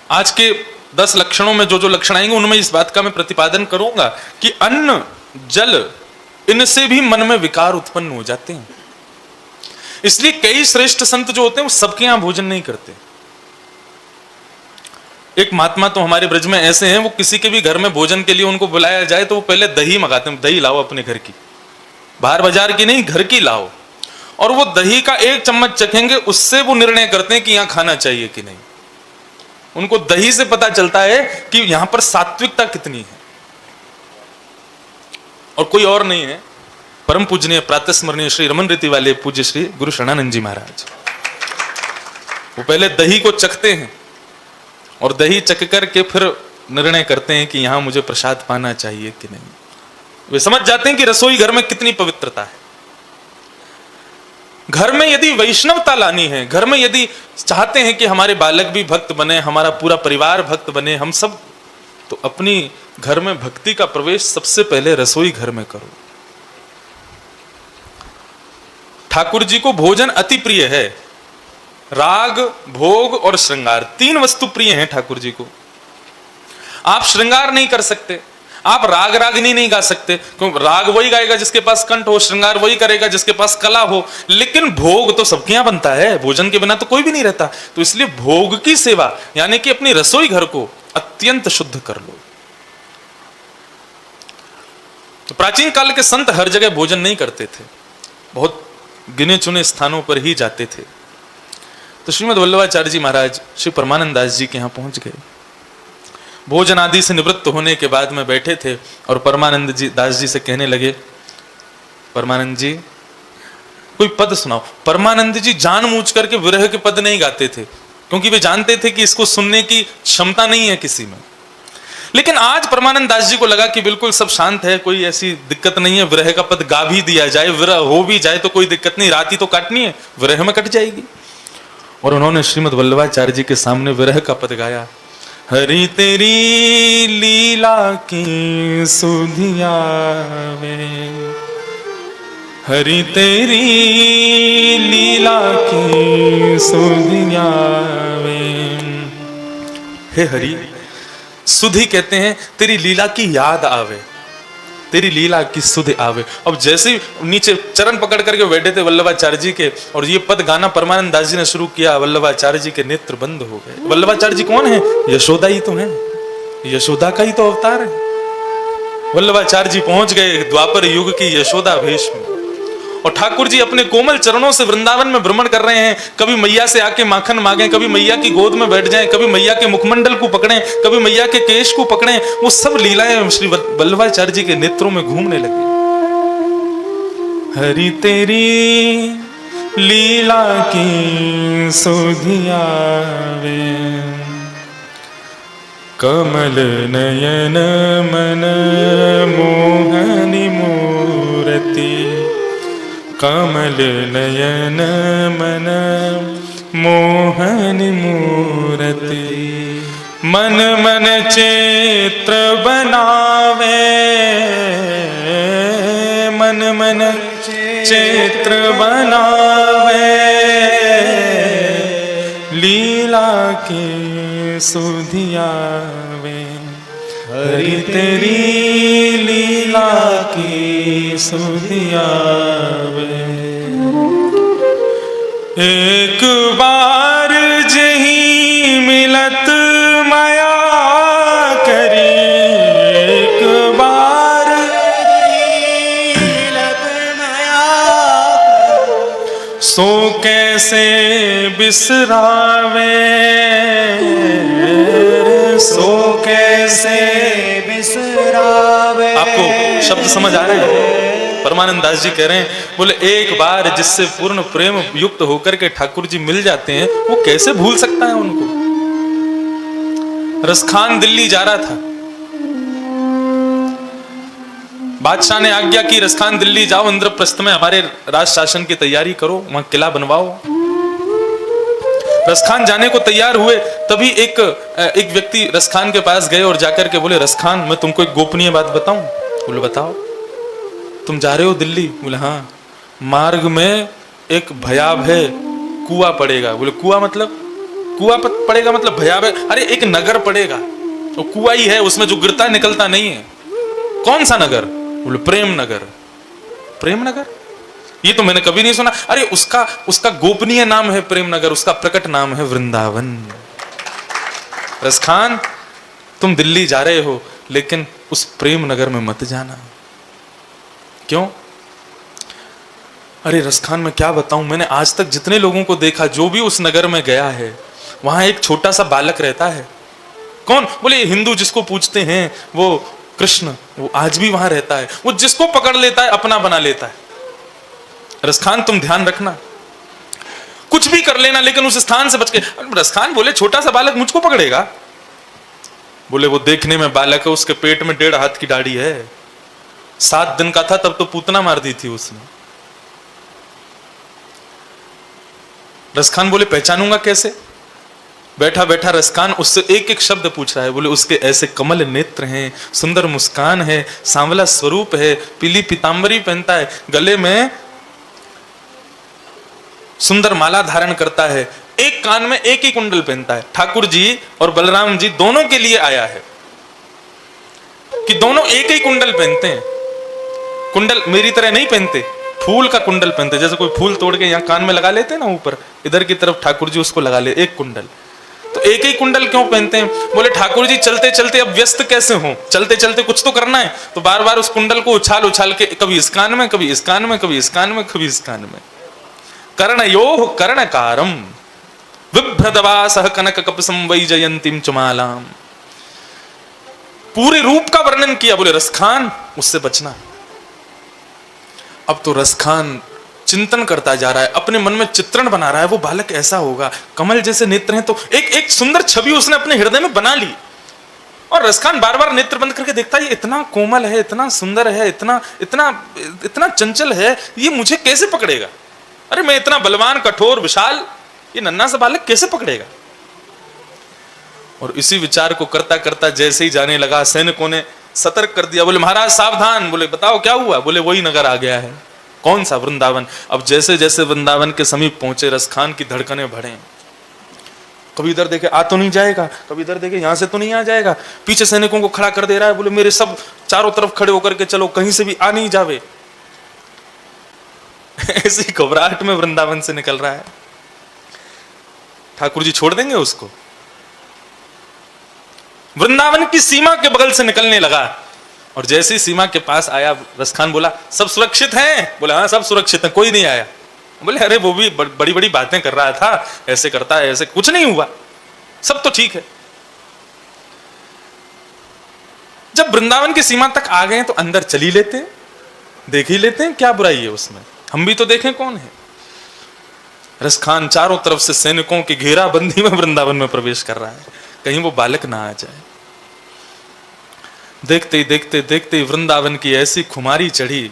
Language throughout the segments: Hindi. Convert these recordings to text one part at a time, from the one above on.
आज के 10 लक्षणों में जो जो लक्षण आएंगे उनमें इस बात का मैं प्रतिपादन करूंगा कि अन्न, जल, इनसे भी मन में विकार उत्पन्न हो जाते हैं। इसलिए कई श्रेष्ठ संत जो होते हैं वो सबके यहां भोजन नहीं करते। एक महात्मा तो हमारे ब्रज में ऐसे हैं, वो किसी के भी घर में भोजन के लिए उनको बुलाया जाए तो वो पहले दही मंगाते हैं, दही लाओ अपने घर की, बाहर बाजार की नहीं, घर की लाओ। और वो दही का 1 चम्मच चखेंगे, उससे वो निर्णय करते हैं कि यहां खाना चाहिए कि नहीं। उनको दही से पता चलता है कि यहां पर सात्विकता कितनी है। और कोई और नहीं है, परम पूजनीय प्रातस्मरणीय श्री रमन रीति वाले पूज्य श्री गुरु शरणानंद जी महाराज। वो पहले दही को चखते हैं और दही चख करके फिर निर्णय करते हैं कि यहां मुझे प्रसाद पाना चाहिए कि नहीं। वे समझ जाते हैं कि रसोई घर में कितनी पवित्रता है। घर में यदि वैष्णवता लानी है, घर में यदि चाहते हैं कि हमारे बालक भी भक्त बने, हमारा पूरा परिवार भक्त बने, हम सब, तो अपनी घर में भक्ति का प्रवेश सबसे पहले रसोई घर में करो। ठाकुर जी को भोजन अति प्रिय है। राग, भोग और श्रृंगार, 3 वस्तु प्रिय हैं ठाकुर जी को। आप श्रृंगार नहीं कर सकते, आप राग रागनी नहीं गा सकते, क्योंकि राग वही गाएगा जिसके पास कंठ हो, श्रृंगार वही करेगा जिसके पास कला हो। लेकिन भोग तो सबके यहां बनता है, भोजन के बिना तो कोई भी नहीं रहता। तो इसलिए भोग की सेवा यानी कि अपनी रसोई घर को अत्यंत शुद्ध कर लो। तो प्राचीन काल के संत हर जगह भोजन नहीं करते थे, बहुत गिने चुने स्थानों पर ही जाते थे। तो श्रीमद् वल्लभाचार्य जी महाराज श्री परमानंद दास जी के यहां पहुंच गए। भोजन आदि से निवृत्त होने के बाद में बैठे थे और परमानंद जी दास जी से कहने लगे, परमानंद जी कोई पद सुनाओ। परमानंद जी जानबूझ करके विरह के पद नहीं गाते थे, क्योंकि वे जानते थे कि इसको सुनने की क्षमता नहीं है किसी में। लेकिन आज परमानंद दास जी को लगा कि बिल्कुल सब शांत है, कोई ऐसी दिक्कत नहीं है, विरह का पद गा भी दिया जाए, विरह हो भी जाए तो कोई दिक्कत नहीं, रात ही तो काटनी है, विरह में कट जाएगी। और उन्होंने श्रीमद् वल्लभाचार्य जी के सामने विरह का पद गाया। हरि तेरी लीला की सुधिया में, हरि तेरी लीला की सुधिया में। हे हरि, सुधि कहते हैं तेरी लीला की याद आवे, तेरी लीला की सुध आवे। अब जैसे ही नीचे चरण पकड़ करके बैठे थे वल्लभाचार्य जी के और ये पद गाना परमानंद दास जी ने शुरू किया, वल्लभाचार्य जी के नेत्र बंद हो गए। वल्लभाचार्य जी कौन है? यशोदा ही तो है, यशोदा का ही तो अवतार है। वल्लभाचार्य जी पहुंच गए द्वापर युग की यशोदा भेष में, और ठाकुर जी अपने कोमल चरणों से वृंदावन में भ्रमण कर रहे हैं। कभी मैया से आके माखन मांगे, कभी मैया की गोद में बैठ जाएं, कभी मैया के मुखमंडल को पकड़ें, कभी मैया के केश को पकड़ें। वो सब लीलाएं श्री वल्लभाचार्य जी के नेत्रों में घूमने लगी। हरि तेरी लीला की सुधिया वे, कमल नयन मन मोहनी मूर्ति, कमल नयन मन मोहन मूर्ति। मन मन चित्र बनावे, मन मन चित्र बनावे, लीला की सुधिया वे। हरि तेरी लीला की सुधिया वे। एक बार जही मिलत माया करी, एक बार मिलत माया, सो कैसे बिसरावे, सो कैसे बिसरावे। आपको शब्द समझ आ रहे हैं? परमानंद दास जी कह रहे हैं, बोले एक बार जिससे पूर्ण प्रेम युक्त होकर के ठाकुर जी मिल जाते हैं, वो कैसे भूल सकता है उनको। रसखान दिल्ली जा रहा था, बादशाह ने आज्ञा की रसखान दिल्ली जाओ, इंद्रप्रस्थ में हमारे राज शासन की तैयारी करो, वहां किला बनवाओ। रसखान जाने को तैयार हुए, तभी एक व्यक्ति रसखान के पास गए और जाकर के बोले, रसखान मैं तुमको एक गोपनीय बात बताऊं। बोले बताओ। तुम जा रहे हो दिल्ली? बोले हाँ। मार्ग में एक भयावह कुआं पड़ेगा। बोले कुआं मतलब? कुआं पड़ेगा मतलब भयावह, अरे एक नगर पड़ेगा, तो कुआं ही है, उसमें जो गिरता है निकलता नहीं है। कौन सा नगर? बोले प्रेम नगर। प्रेम नगर? ये तो मैंने कभी नहीं सुना। अरे उसका गोपनीय नाम है प्रेम नगर, उसका प्रकट नाम है वृंदावन। रसखान, तुम दिल्ली जा रहे हो लेकिन उस प्रेम नगर में मत जाना। क्यों? अरे रसखान, मैं क्या बताऊं, मैंने आज तक जितने लोगों को देखा, जो भी उस नगर में गया है, वहां एक छोटा सा बालक रहता है। कौन? बोले हिंदू जिसको पूजते हैं वो कृष्ण, वो आज भी वहां रहता है। वो जिसको पकड़ लेता है अपना बना लेता है। रसखान, तुम ध्यान रखना, कुछ भी कर लेना लेकिन उस स्थान से बच के। रसखान बोले छोटा सा बालक मुझको पकड़ेगा? बोले वो देखने में बालक है, उसके पेट में 1.5 हाथ की दाढ़ी है, 7 दिन का था तब तो पूतना मार दी थी उसने। रसखान बोले पहचानूंगा कैसे? बैठा बैठा रसखान उससे एक एक शब्द पूछ रहा है। बोले उसके ऐसे कमल नेत्र हैं, सुंदर मुस्कान है, सांवला स्वरूप है, पीली पीतांबरी पहनता है, गले में सुंदर माला धारण करता है, एक कान में एक ही कुंडल पहनता है। ठाकुर जी और बलराम जी दोनों के लिए आया है कि दोनों एक ही कुंडल पहनते हैं। कुंडल मेरी तरह नहीं पहनते, फूल का कुंडल पहनते। जैसे कोई फूल तोड़ के यहाँ कान में लगा लेते हैं ना, ऊपर इधर की तरफ ठाकुर जी उसको लगा ले, एक कुंडल। तो एक ही कुंडल क्यों पहनते हैं? बोले ठाकुर जी चलते चलते अब व्यस्त कैसे हो, चलते चलते कुछ तो करना है, तो बार बार उस कुंडल को उछाल उछाल के कभी इस कान में, कभी इस कान में, कभी इस कान में, कभी इस कान में। कर्णयोः कर्णकारम बिभ्रदवासः कनक कपसं वैजयंतीं चमालाम। पूरे रूप का वर्णन किया। बोले रसखान, उससे बचना। अब तो रसखान चिंतन करता जा रहा है, अपने मन में चित्रण बना रहा है, वो बालक ऐसा होगा, कमल जैसे नेत्र हैं। तो एक सुंदर छवि उसने अपने हृदय में बना ली। और रसखान बार बार नेत्र बंद करके देखता है, ये इतना कोमल है, इतना सुंदर है, इतना इतना इतना चंचल है, ये मुझे कैसे पकड़ेगा? अरे मैं इतना बलवान, कठोर, विशाल, ये नन्हा सा बालक कैसे पकड़ेगा? और इसी विचार को करता करता जैसे ही जाने लगा, सैनिकों ने सतर्क कर दिया। बोले महाराज सावधान। बोले बताओ क्या हुआ? बोले वही नगर आ गया है। कौन सा? वृंदावन। अब जैसे जैसे वृंदावन के समीप पहुंचे, रसखान की धड़कनें बढ़े। कभी इधर देखे आ तो नहीं जाएगा, कभी इधर देखे यहां से तो नहीं आ जाएगा। पीछे सैनिकों को खड़ा कर दे रहा है। बोले मेरे सब चारों तरफ खड़े होकर के चलो, कहीं से भी आ नहीं जावे। ऐसी घबराहट में वृंदावन से निकल रहा है। ठाकुर जी छोड़ देंगे उसको? वृंदावन की सीमा के बगल से निकलने लगा और जैसे ही सीमा के पास आया, रसखान बोला सब सुरक्षित हैं? बोले हाँ सब सुरक्षित हैं, कोई नहीं आया। बोले अरे वो भी बड़ी बड़ी बातें कर रहा था, ऐसे करता है, ऐसे कुछ नहीं हुआ, सब तो ठीक है। जब वृंदावन की सीमा तक आ गए तो अंदर चली लेते हैं, देख ही लेते हैं, क्या बुराई है उसमें, हम भी तो देखें कौन है। रसखान चारों तरफ से सैनिकों की घेराबंदी में वृंदावन में प्रवेश कर रहा है, कहीं वो बालक ना आ जाए। देखते ही देखते देखते वृंदावन की ऐसी खुमारी चढ़ी,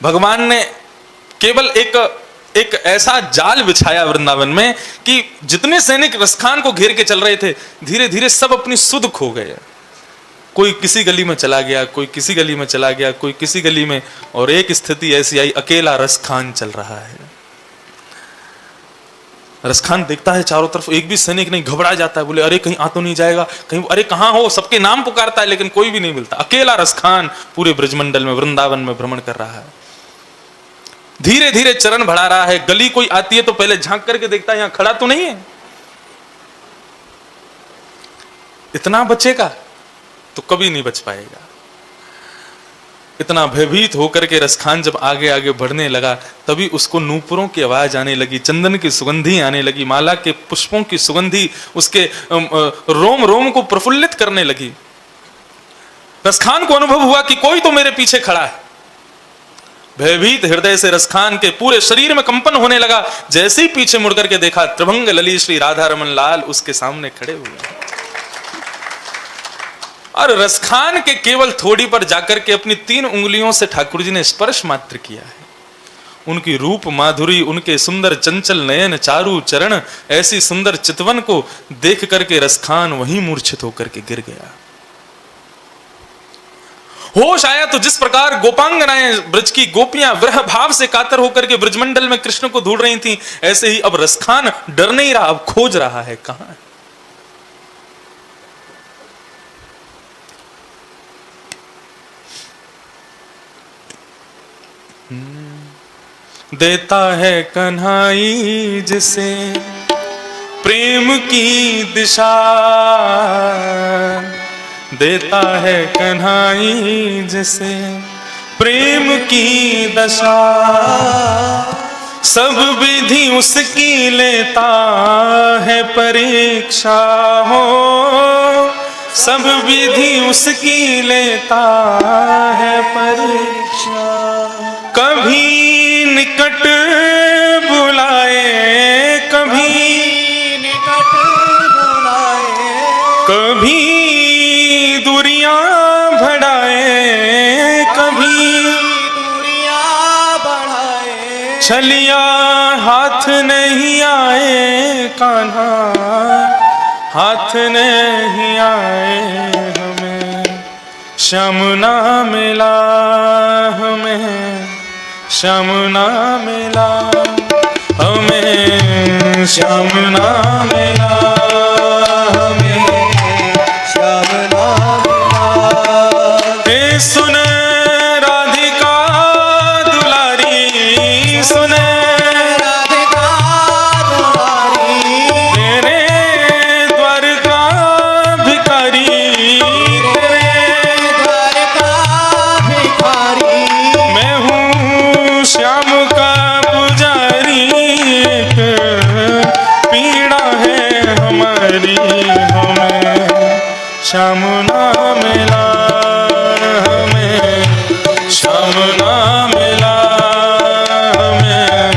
भगवान ने केवल एक ऐसा जाल बिछाया वृंदावन में कि जितने सैनिक रसखान को घेर के चल रहे थे, धीरे धीरे सब अपनी सुध खो गए। कोई किसी गली में चला गया, कोई किसी गली में चला गया, कोई किसी गली में, और एक स्थिति ऐसी आई, अकेला रसखान चल रहा है। रसखान देखता है चारों तरफ, एक भी सैनिक नहीं, घबरा जाता है। बोले अरे कहीं आ तो नहीं जाएगा, कहीं, अरे कहां हो, सबके नाम पुकारता है लेकिन कोई भी नहीं मिलता। अकेला रसखान पूरे ब्रजमंडल में, वृंदावन में भ्रमण कर रहा है। धीरे धीरे चरण बढ़ा रहा है। गली कोई आती है तो पहले झांक करके देखता है यहां खड़ा तो नहीं है। इतना बचेगा तो कभी नहीं बच पाएगा। इतना भयभीत होकर के रसखान जब आगे आगे बढ़ने लगा, तभी उसको नूपुरों की आवाज आने लगी, चंदन की सुगंधी आने लगी, माला के पुष्पों की सुगंधी उसके रोम रोम को प्रफुल्लित करने लगी। रसखान को अनुभव हुआ कि कोई तो मेरे पीछे खड़ा है। भयभीत हृदय से रसखान के पूरे शरीर में कंपन होने लगा। जैसे ही पीछे मुड़कर के देखा, त्रिभंग लली श्री राधा रमन लाल उसके सामने खड़े हुए। और रसखान के केवल थोड़ी पर जाकर के अपनी 3 उंगलियों से ठाकुर जी ने स्पर्श मात्र किया है। उनकी रूप माधुरी, उनके सुंदर चंचल नयन, चारु चरण, ऐसी सुंदर चितवन को देख करके रसखान वहीं मूर्छित होकर के गिर गया। होश आया तो जिस प्रकार गोपांगनाएं ब्रज की गोपियां विरह भाव से कातर होकर के ब्रजमंडल में कृष्ण को ढूंढ रही थीं, ऐसे ही अब रसखान डर नहीं रहा, अब खोज रहा है कहां है। देता है कन्हाई जिसे प्रेम की दिशा, देता है कन्हाई जिसे प्रेम की दशा, सब विधि उसकी लेता है परीक्षा हो, सब विधि उसकी लेता है परीक्षा। कभी निकट बुलाए, कभी निकट बुलाए, कभी दूरियां बढ़ाए, कभी दूरियां बढ़ाए, छलिया हाथ नहीं आए कान्हा, हाथ नहीं आए हमें, श्याम ना मिला हमें, श्याम ना मिला हमें, श्याम ना मिला हमें, श्याम ना मिला। हे सुन राधिका दुलारी, सुन राधिका दुलारी, तेरे द्वार का भिखारी, तेरे द्वार का भिखारी, मैं हूँ श्याम का पुजारी, पीड़ा है हमारी हमें, श्याम ना मिला हमें, श्याम ना मिला हमें,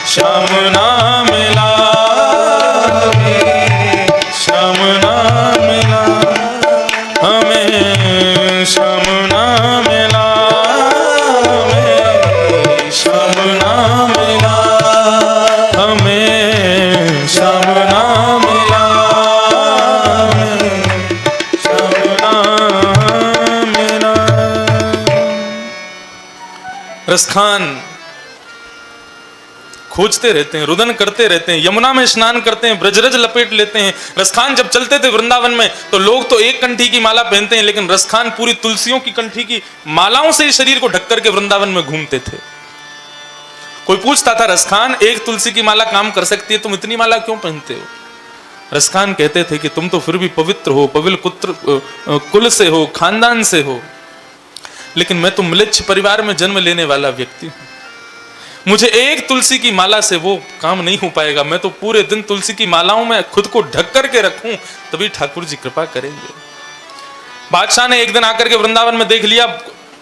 श्याम ना मिला हमें, श्याम ना मिला हमें, श्याम ना मिला हमें, श्याम ना मिला हमें, श्याम ना मिला हमें, श्याम ना मिला। रसखान खोजते रहते हैं, रुदन करते रहते हैं, यमुना में स्नान करते हैं, ब्रजरज लपेट लेते हैं। रसखान जब चलते थे वृंदावन में तो लोग तो एक कंठी की माला पहनते हैं, लेकिन रसखान पूरी तुलसियों की कंठी की मालाओं से ही शरीर को ढक करके वृंदावन में घूमते थे। कोई पूछता था रसखान एक तुलसी की माला काम कर सकती है, तुम इतनी माला क्यों पहनते हो? रसखान कहते थे कि तुम तो फिर भी पवित्र हो, पवित्र कुल से हो, खानदान से हो, लेकिन मैं तो म्लेच्छ परिवार में जन्म लेने वाला व्यक्ति हूं, मुझे एक तुलसी की माला से वो काम नहीं हो पाएगा। मैं तो पूरे दिन तुलसी की मालाओं में खुद को ढक करके रखूं, तभी ठाकुर जी कृपा करेंगे। बादशाह ने एक दिन आकर के वृंदावन में देख लिया,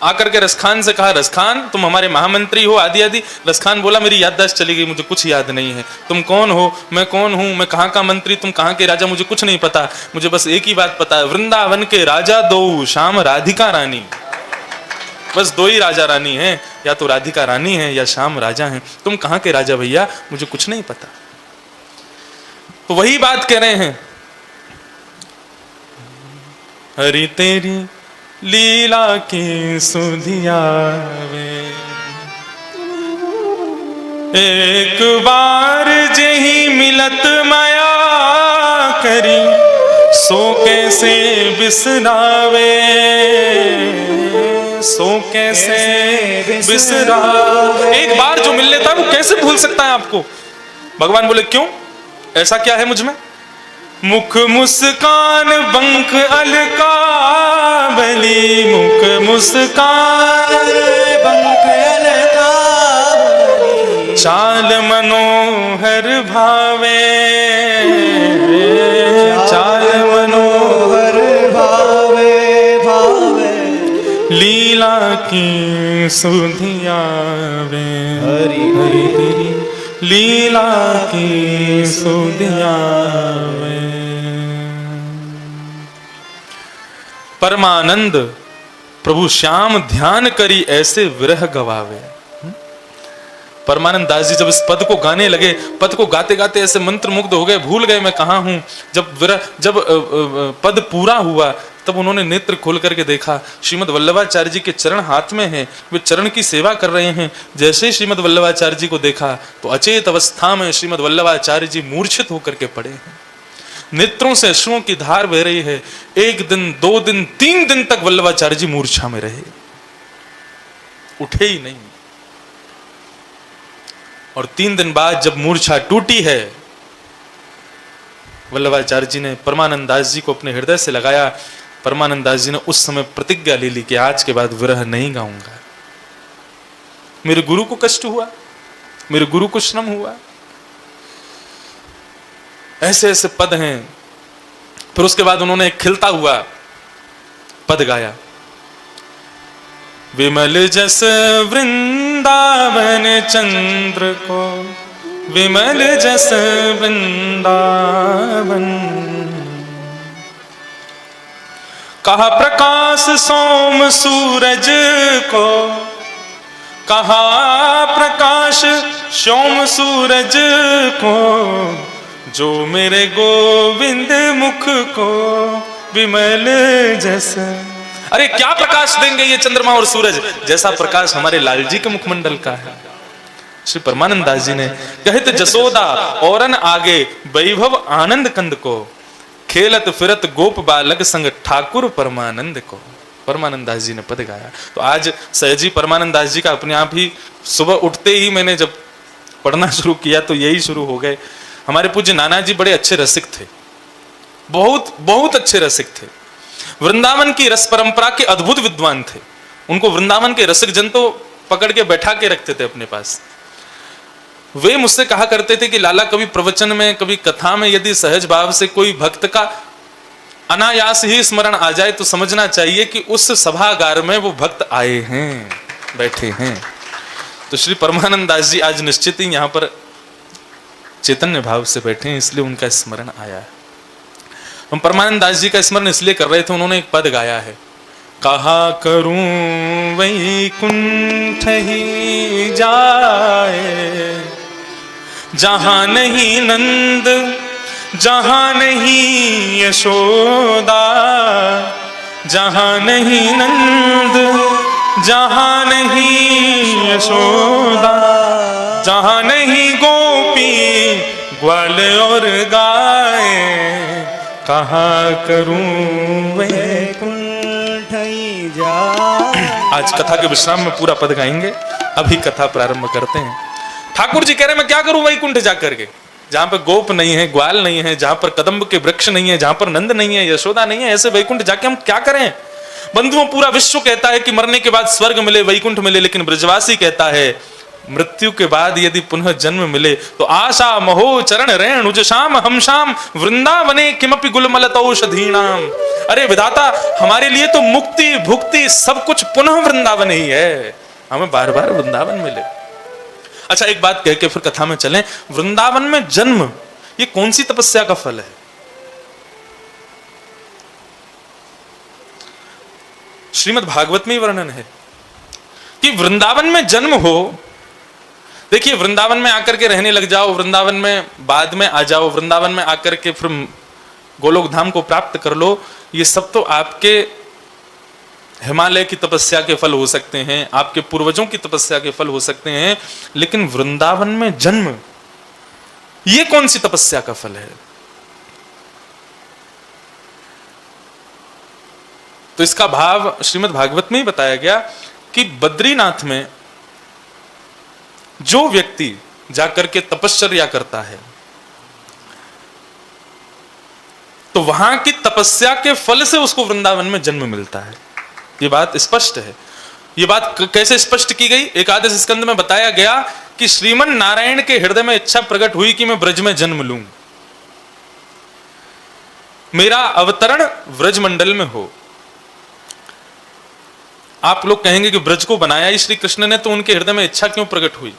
आकर के रसखान से कहा, रसखान तुम हमारे महामंत्री हो आदि आदि। रसखान बोला, मेरी याददाश्त चली गई, मुझे कुछ याद नहीं है। तुम कौन हो? मैं कौन हूं? मैं कहाँ का मंत्री, तुम कहाँ के राजा, मुझे कुछ नहीं पता। मुझे बस एक ही बात पता है, वृंदावन के राजा दो, श्याम राधिका रानी। बस दो ही राजा रानी हैं, या तो राधिका रानी है या श्याम राजा हैं। तुम कहाँ के राजा भैया, मुझे कुछ नहीं पता। तो वही बात कह रहे हैं, हरि तेरी लीला की सुधिया वे, एक बार जेही मिलत माया करी, सो कैसे बिसरावे, सो कैसे बिसरावे। एक बार जो मिल लेता है वो कैसे भूल सकता है आपको? भगवान बोले, क्यों, ऐसा क्या है मुझ में? मुख मुस्कान बंक अलकावली, मुख मुस्कान बंक अलकावली, चाल मनोहर भावे, चाल मनोहर भावे भावे, लीला की सुधिया वे, हरि हरि तेरी लीला की सुधिया वे। परमानंद प्रभु श्याम ध्यान करी ऐसे विरह गवावे। परमानंद दास जी जब इस पद को गाने लगे, पद को गाते गाते ऐसे मंत्र मुग्ध हो गए, भूल गए मैं कहाँ हूं। जब पद पूरा हुआ तब उन्होंने नेत्र खोल करके देखा, श्रीमद् वल्लभाचार्य जी के चरण हाथ में हैं, वे चरण की सेवा कर रहे हैं। जैसे ही श्रीमद् वल्लभाचार्य जी को देखा तो अचेत अवस्था में श्रीमद् वल्लभाचार्य जी मूर्छित होकर के पड़े हैं। नेत्रों से अश्रुओं की धार बह रही है। 1 दिन, 2 दिन, 3 दिन तक वल्लभाचार्य जी मूर्छा में रहे, उठे ही नहीं। और 3 दिन बाद जब मूर्छा टूटी है, वल्लभाचार्य जी ने परमानंद दास जी को अपने हृदय से लगाया। परमानंद दास जी ने उस समय प्रतिज्ञा ले ली कि आज के बाद विरह नहीं गाऊंगा। मेरे गुरु को कष्ट हुआ, मेरे गुरु को श्रम हुआ। ऐसे ऐसे पद हैं। फिर उसके बाद उन्होंने एक खिलता हुआ पद गाया, विमल जस वृंदावन चंद्र को, विमल जस वृंदावन, कहा प्रकाश सोम सूरज को, कहा प्रकाश सोम सूरज को, जो मेरे गोविंद मुख को विमल जस। अरे क्या प्रकाश देंगे ये चंद्रमा और सूरज, जैसा प्रकाश हमारे लाल जी के मुखमंडल का है। श्री परमानंद दास जी ने कहत जसोदा औरन आगे वैभव आनंद कंद को, खेलत फिरत गोप बालक संग ठाकुर परमानंद को। परमानंद दास जी ने पद गाया। तो आज सहजी परमानंद दास जी का अपने आप ही सुबह उठते ही मैंने जब पढ़ना शुरू किया तो यही शुरू हो गए। हमारे पूज्य नाना जी बड़े अच्छे रसिक थे, बहुत बहुत अच्छे रसिक थे। वृंदावन की रस परंपरा के अद्भुत विद्वान थे। उनको वृंदावन के रसिक जन तो पकड़ के बैठा के रखते थे अपने पास। वे मुझसे कहा करते थे कि लाला, कभी प्रवचन में, कभी कथा में यदि सहज भाव से कोई भक्त का अनायास ही स्मरण आ जाए तो समझना चाहिए कि उस सभागार में वो भक्त आए हैं, बैठे हैं। तो श्री परमानंद दास जी आज निश्चित ही यहाँ पर चैतन्य भाव से बैठे हैं, इसलिए उनका स्मरण आया है। हम परमानंद दास जी का स्मरण इसलिए कर रहे थे, उन्होंने एक पद गाया है, कहा करूं वैकुंठ ही जाए, जहां नहीं नंद, जहां नहीं यशोदा, जहां नहीं नंद, जहां नहीं यशोदा, जहां नहीं गोपी ग्वाल और गाय, कहा करूं वैकुंठ ही जाए। आज कथा के विश्राम में पूरा पद गाएंगे, अभी कथा प्रारंभ करते हैं। ठाकुर जी कह रहे मैं क्या करूं वैकुंठ जाकर के, जहां पर गोप नहीं है, ग्वाल नहीं है, जहां पर कदम्ब के वृक्ष नहीं है, जहां पर नंद नहीं है, यशोदा नहीं है, ऐसे वैकुंठ जाके हम क्या करें। बंधुओं, पूरा विश्व कहता है कि मरने के बाद स्वर्ग मिले, वैकुंठ मिले, लेकिन ब्रजवासी कहता है मृत्यु के बाद यदि पुनः जन्म मिले तो आशा महो चरण रेणुज श्याम हम श्याम वृंदावने किमपि गुलमलत औषधीनाम। अरे विधाता, हमारे लिए तो मुक्ति भुक्ति सब कुछ पुनः वृंदावन ही है, हमें बार बार वृंदावन मिले। अच्छा, एक बात कह के फिर कथा में चलें। वृंदावन में जन्म ये कौन सी तपस्या का फल है? श्रीमद् भागवत में ही वर्णन है कि वृंदावन में जन्म हो। देखिए, वृंदावन में आकर के रहने लग जाओ, वृंदावन में बाद में आ जाओ, वृंदावन में आकर के फिर गोलोक धाम को प्राप्त कर लो, ये सब तो आपके हिमालय की तपस्या के फल हो सकते हैं, आपके पूर्वजों की तपस्या के फल हो सकते हैं, लेकिन वृंदावन में जन्म ये कौन सी तपस्या का फल है? तो इसका भाव श्रीमद् भागवत में ही बताया गया कि बद्रीनाथ में जो व्यक्ति जाकर के तपश्चर्या करता है तो वहां की तपस्या के फल से उसको वृंदावन में जन्म मिलता है। ये बात स्पष्ट है। ये बात कैसे स्पष्ट की गई? एकादश स्कंद में बताया गया कि श्रीमन नारायण के हृदय में इच्छा प्रकट हुई कि मैं ब्रज में जन्म लूं, मेरा अवतरण व्रज मंडल में हो। आप लोग कहेंगे कि ब्रज को बनाया ही श्री कृष्ण ने, तो उनके हृदय में इच्छा क्यों प्रकट हुई?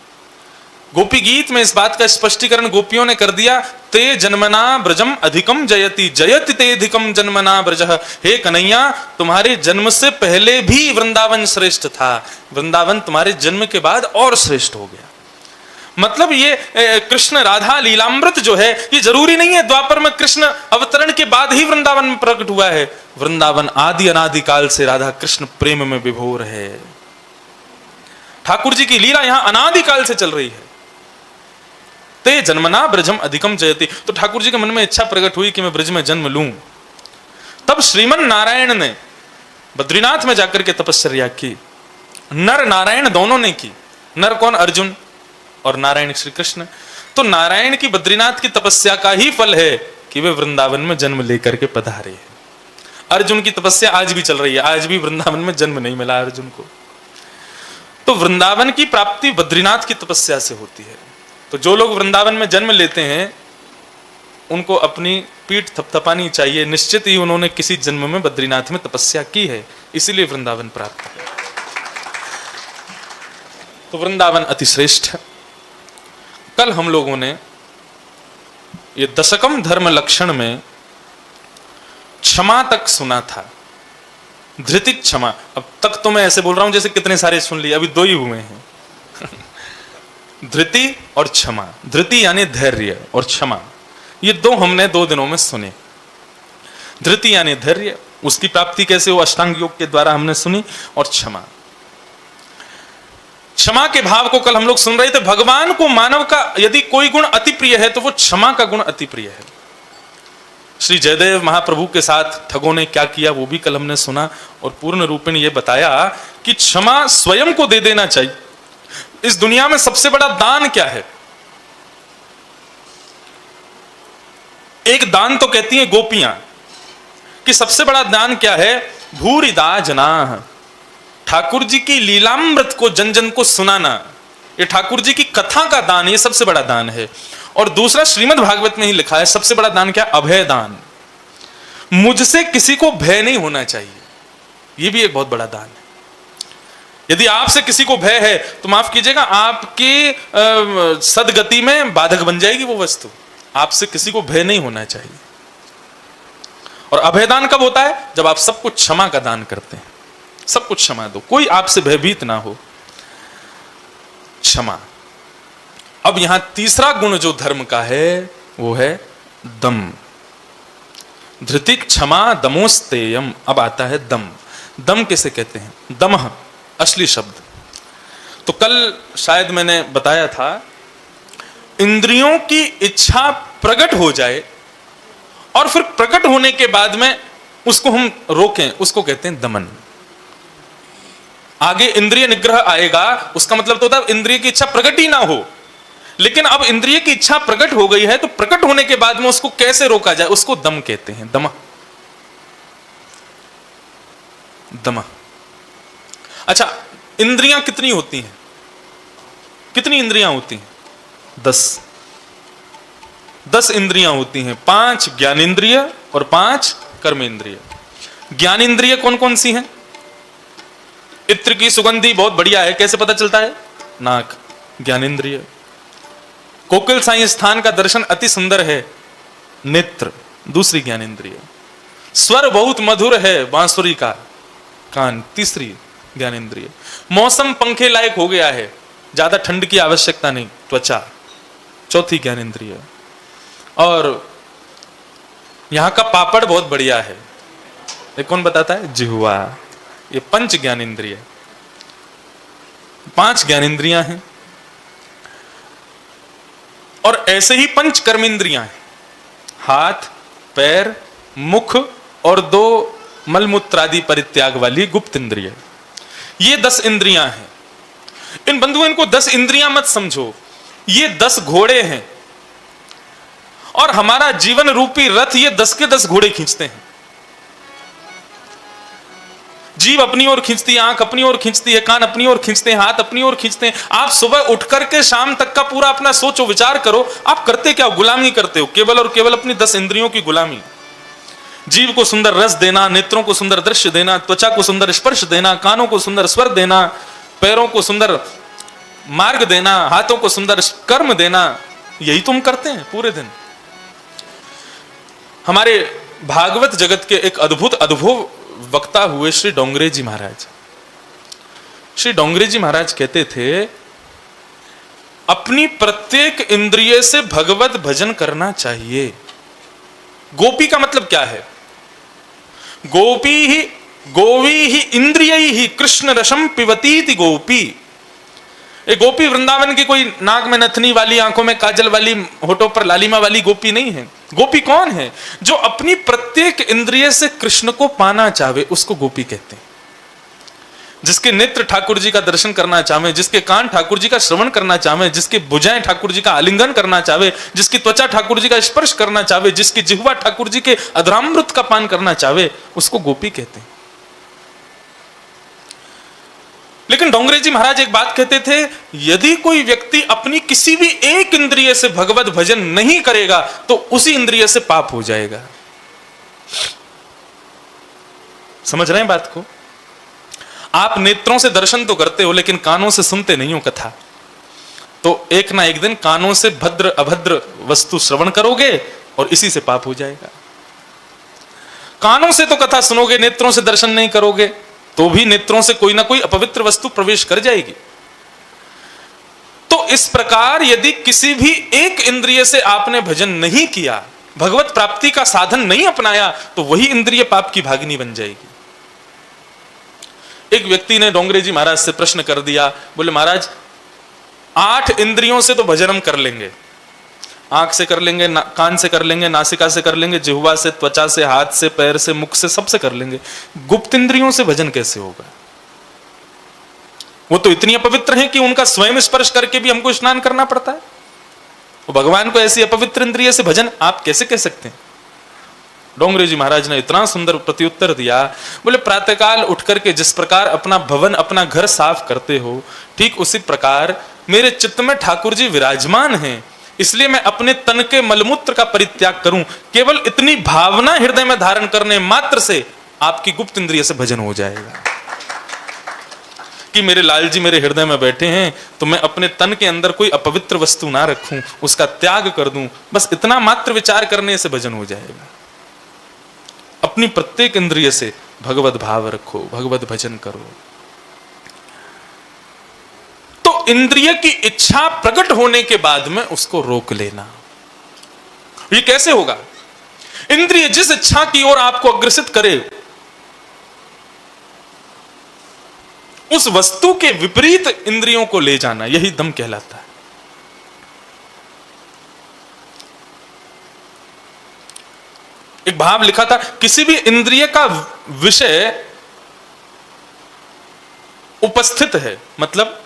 गोपी गीत में इस बात का स्पष्टीकरण गोपियों ने कर दिया। ते जन्मना ब्रजम अधिकम जयति, जयति ते अधिकम जन्मना ब्रजः। हे कन्हैया, तुम्हारे जन्म से पहले भी वृंदावन श्रेष्ठ था, वृंदावन तुम्हारे जन्म के बाद और श्रेष्ठ हो गया। मतलब ये कृष्ण राधा लीलामृत जो है, ये जरूरी नहीं है द्वापर में कृष्ण अवतरण के बाद ही वृंदावन में प्रकट हुआ है। वृंदावन आदि अनादिकाल से राधा कृष्ण प्रेम में विभोर है। ठाकुर जी की लीला यहां अनादिकाल से चल रही है। ते जन्मना ब्रजम अधिकम जयति। तो ठाकुर जी के मन में इच्छा प्रकट हुई कि मैं ब्रज में जन्म लूं। तब श्रीमन नारायण ने बद्रीनाथ में जाकर के तपस्या की। नर नारायण दोनों ने की। नर कौन? अर्जुन, और नारायण श्री कृष्ण। तो नारायण की बद्रीनाथ की तपस्या का ही फल है कि वे वृंदावन में जन्म लेकर के पधारे हैं। अर्जुन की तपस्या आज भी चल रही है, आज भी वृंदावन में जन्म नहीं मिला अर्जुन को। तो वृंदावन की प्राप्ति बद्रीनाथ की तपस्या से होती है। तो जो लोग वृंदावन में जन्म लेते हैं उनको अपनी पीठ थपथपानी चाहिए, निश्चित ही उन्होंने किसी जन्म में बद्रीनाथ में तपस्या की है, इसीलिए वृंदावन प्राप्त है। तो वृंदावन अति श्रेष्ठ है। कल हम लोगों ने ये दशकम धर्म लक्षण में क्षमा तक सुना था। धृति क्षमा। अब तक तो मैं ऐसे बोल रहा हूं जैसे कितने सारे सुन लिए, अभी 2 ही हुए हैं। धृति और क्षमा। धृति यानी धैर्य और क्षमा, ये 2 हमने 2 दिनों में सुने। धृति यानी धैर्य, उसकी प्राप्ति कैसे हो अष्टांग योग के द्वारा हमने सुनी। और क्षमा, क्षमा के भाव को कल हम लोग सुन रहे थे। भगवान को मानव का यदि कोई गुण अति प्रिय है तो वो क्षमा का गुण अति प्रिय है। श्री जयदेव महाप्रभु के साथ ठगों ने क्या किया वो भी कल हमने सुना, और पूर्ण रूप में ये बताया कि क्षमा स्वयं को दे देना चाहिए। इस दुनिया में सबसे बड़ा दान क्या है? एक दान तो कहती हैं गोपियां कि सबसे बड़ा दान क्या है? भूरिदा जनाः, ठाकुर जी की लीलामृत को जन जन को सुनाना। ये ठाकुर जी की कथा का दान, ये सबसे बड़ा दान है। और दूसरा श्रीमद् भागवत में ही लिखा है सबसे बड़ा दान क्या? अभय दान। मुझसे किसी को भय नहीं होना चाहिए, ये भी एक बहुत बड़ा दान है। यदि आपसे किसी को भय है तो माफ कीजिएगा, आपकी सदगति में बाधक बन जाएगी वो वस्तु। आपसे किसी को भय नहीं होना चाहिए। और अभयदान कब होता है? जब आप सब कुछ क्षमा का दान करते हैं। सब कुछ क्षमा दो, कोई आपसे भयभीत ना हो। क्षमा। अब यहां तीसरा गुण जो धर्म का है वो है दम। धृति क्षमा दमोस्तेयम। अब आता है दम। दम किसे कहते हैं? दमः असली शब्द। तो कल शायद मैंने बताया था, इंद्रियों की इच्छा प्रकट हो जाए और फिर प्रकट होने के बाद में उसको हम रोकें, उसको कहते हैं दमन। आगे इंद्रिय निग्रह आएगा, उसका मतलब तो होता है इंद्रिय की इच्छा प्रकट ही ना हो। लेकिन अब इंद्रिय की इच्छा प्रकट हो गई है तो प्रकट होने के बाद में उसको कैसे रोका जाए, उसको दम कहते हैं। दम। दम। अच्छा, इंद्रियां कितनी होती हैं? कितनी इंद्रियां होती हैं? 10 इंद्रियां होती हैं। 5 ज्ञानेंद्रिय और 5 कर्मेंद्रिय। ज्ञानेंद्रिय कौन कौन सी हैं? इत्र की सुगंधी बहुत बढ़िया है, कैसे पता चलता है? नाक, ज्ञानेंद्रिय। कोकिल साई स्थान का दर्शन अति सुंदर है, नेत्र, दूसरी ज्ञानेंद्रिय। स्वर बहुत मधुर है, बांसुरी का, कान, तीसरी ज्ञानेंद्रिय। मौसम पंखे लायक हो गया है, ज्यादा ठंड की आवश्यकता नहीं, त्वचा, चौथी ज्ञानेंद्रिय। और यहां का पापड़ बहुत बढ़िया है, ये कौन बताता है? जिह्वा। ये 5 ज्ञानेंद्रिय। 5 ज्ञानेंद्रियां हैं। और ऐसे ही 5 कर्मेंद्रियां हैं, हाथ, पैर, मुख और 2 मलमूत्रादि परित्याग वाली गुप्त इंद्रिय। ये 10 इंद्रियां हैं। इन बंधुओं, इनको 10 इंद्रियां मत समझो, ये 10 घोड़े हैं और हमारा जीवन रूपी रथ ये 10 के 10 घोड़े खींचते हैं। जीभ अपनी ओर खींचती है, आंख अपनी ओर खींचती है, कान अपनी ओर खींचते हैं, हाथ अपनी ओर खींचते हैं। आप सुबह उठ करके शाम तक का पूरा अपना सोचो विचार करो, आप करते क्या हो? गुलामी करते हो, केवल और केवल अपनी 10 इंद्रियों की गुलामी। जीव को सुंदर रस देना, नेत्रों को सुंदर दृश्य देना, त्वचा को सुंदर स्पर्श देना, कानों को सुंदर स्वर देना, पैरों को सुंदर मार्ग देना, हाथों को सुंदर कर्म देना, यही तुम करते हैं पूरे दिन। हमारे भागवत जगत के एक अद्भुत अद्भुत वक्ता हुए श्री डोंगरे जी महाराज। श्री डोंगरे जी महाराज कहते थे, अपनी प्रत्येक इंद्रिय से भगवत भजन करना चाहिए। गोपी का मतलब क्या है? गोवी ही इंद्रियैः ही कृष्ण रसम पिबतीति गोपी। एक गोपी वृंदावन की कोई नाक में नथनी वाली, आंखों में काजल वाली, होठों पर लालिमा वाली गोपी नहीं है। गोपी कौन है? जो अपनी प्रत्येक इंद्रिय से कृष्ण को पाना चाहे, उसको गोपी कहते हैं। जिसके नेत्र ठाकुर जी का दर्शन करना चाहे, जिसके कान ठाकुर जी का श्रवण करना चाहे, जिसके भुजाएं ठाकुर जी का आलिंगन करना चाहे, जिसकी त्वचा ठाकुर जी का स्पर्श करना चाहे, जिसकी जिह्वा ठाकुर जी के अधरामृत का पान करना चाहे, उसको गोपी कहते हैं। लेकिन डोंगरे जी महाराज एक बात कहते थे, यदि कोई व्यक्ति अपनी किसी भी एक इंद्रिय से भगवत भजन नहीं करेगा तो उसी इंद्रिय से पाप हो जाएगा। समझ रहे हैं बात को? आप नेत्रों से दर्शन तो करते हो लेकिन कानों से सुनते नहीं हो कथा, तो एक ना एक दिन कानों से भद्र अभद्र वस्तु श्रवण करोगे और इसी से पाप हो जाएगा। कानों से तो कथा सुनोगे, नेत्रों से दर्शन नहीं करोगे तो भी नेत्रों से कोई ना कोई अपवित्र वस्तु प्रवेश कर जाएगी। तो इस प्रकार यदि किसी भी एक इंद्रिय से आपने भजन नहीं किया, भगवत प्राप्ति का साधन नहीं अपनाया, तो वही इंद्रिय पाप की भागिनी बन जाएगी। एक व्यक्ति ने डोंगरे जी महाराज से प्रश्न कर दिया, बोले महाराज 8 इंद्रियों से तो भजन हम कर लेंगे, आंख से कर लेंगे, कान से कर लेंगे, नासिका से कर लेंगे, जिह्वा से, त्वचा से, हाथ से, पैर से, मुख से, सबसे कर लेंगे, गुप्त इंद्रियों से भजन कैसे होगा? वो तो इतनी अपवित्र हैं कि उनका स्वयं स्पर्श करके भी हमको स्नान करना पड़ता है। तो भगवान को ऐसी अपवित्र इंद्रिय से भजन आप कैसे कह सकते हैं? डोंगरे जी महाराज ने इतना सुंदर प्रत्युत्तर दिया, बोले प्रातःकाल उठ करके जिस प्रकार अपना भवन, अपना घर साफ करते हो, ठीक उसी प्रकार मेरे चित्त में ठाकुर जी विराजमान हैं, इसलिए मैं अपने तन के मलमूत्र का परित्याग करूं। केवल इतनी भावना हृदय में धारण करने मात्र से आपकी गुप्त इंद्रिय से भजन हो जाएगा कि मेरे लाल जी मेरे हृदय में बैठे हैं, तो मैं अपने तन के अंदर कोई अपवित्र वस्तु ना रखूं, उसका त्याग कर दूं, बस इतना मात्र विचार करने से भजन हो जाएगा। अपनी प्रत्येक इंद्रिय से भगवत भाव रखो, भगवत भजन करो। तो इंद्रिय की इच्छा प्रकट होने के बाद में उसको रोक लेना, ये कैसे होगा? इंद्रिय जिस इच्छा की ओर आपको अग्रसित करे, उस वस्तु के विपरीत इंद्रियों को ले जाना, यही दम कहलाता है। एक भाव लिखा था, किसी भी इंद्रिय का विषय उपस्थित है, मतलब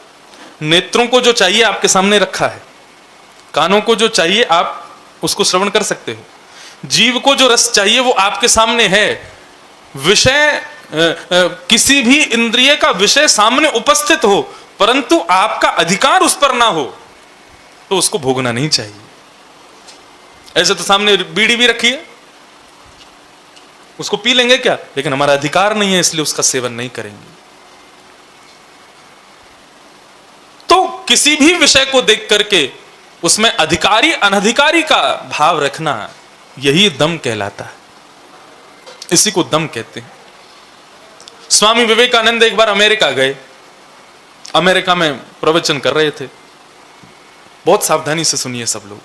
नेत्रों को जो चाहिए आपके सामने रखा है, कानों को जो चाहिए आप उसको श्रवण कर सकते हो, जीव को जो रस चाहिए वो आपके सामने है, विषय किसी भी इंद्रिय का विषय सामने उपस्थित हो परंतु आपका अधिकार उस पर ना हो तो उसको भोगना नहीं चाहिए। ऐसे तो सामने बीड़ी भी रखी है, उसको पी लेंगे क्या, लेकिन हमारा अधिकार नहीं है इसलिए उसका सेवन नहीं करेंगे। तो किसी भी विषय को देख करके उसमें अधिकारी अनधिकारी का भाव रखना, यही दम कहलाता है, इसी को दम कहते हैं। स्वामी विवेकानंद एक बार अमेरिका गए, अमेरिका में प्रवचन कर रहे थे, बहुत सावधानी से सुनिए सब लोग।